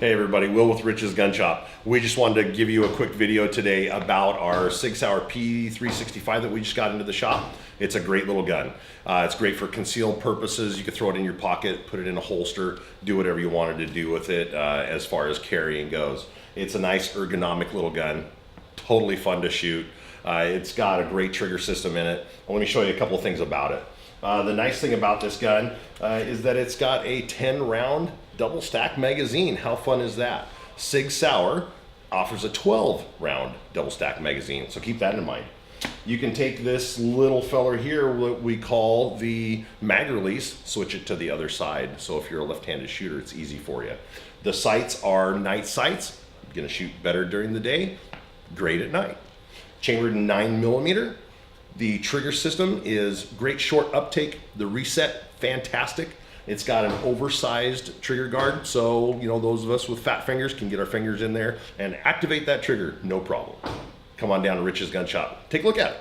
Hey everybody, Will with Rich's Gun Shop. We just wanted to give you a quick video today about our Sig Sauer P365 that we just got into the shop. It's a great little gun. It's great for concealed purposes. You can throw it in your pocket, put it in a holster, do whatever you wanted to do with it as far as carrying goes. It's a nice ergonomic little gun, totally fun to shoot. It's got a great trigger system in it. Let me show you a couple of things about it. The nice thing about this gun is that it's got a 10 round double stack magazine. How fun is that? Sig Sauer offers a 12 round double stack magazine, so keep that in mind. You can take this little feller here, what we call the mag release, switch it to the other side. So if you're a left-handed shooter, it's easy for you. The sights are night sights. You're gonna shoot better during the day, great at night. Chambered in 9mm. The trigger system is great short uptake. The reset, fantastic. It's got an oversized trigger guard, so those of us with fat fingers can get our fingers in there and activate that trigger, no problem. Come on down to Rich's Gun Shop. Take a look at it.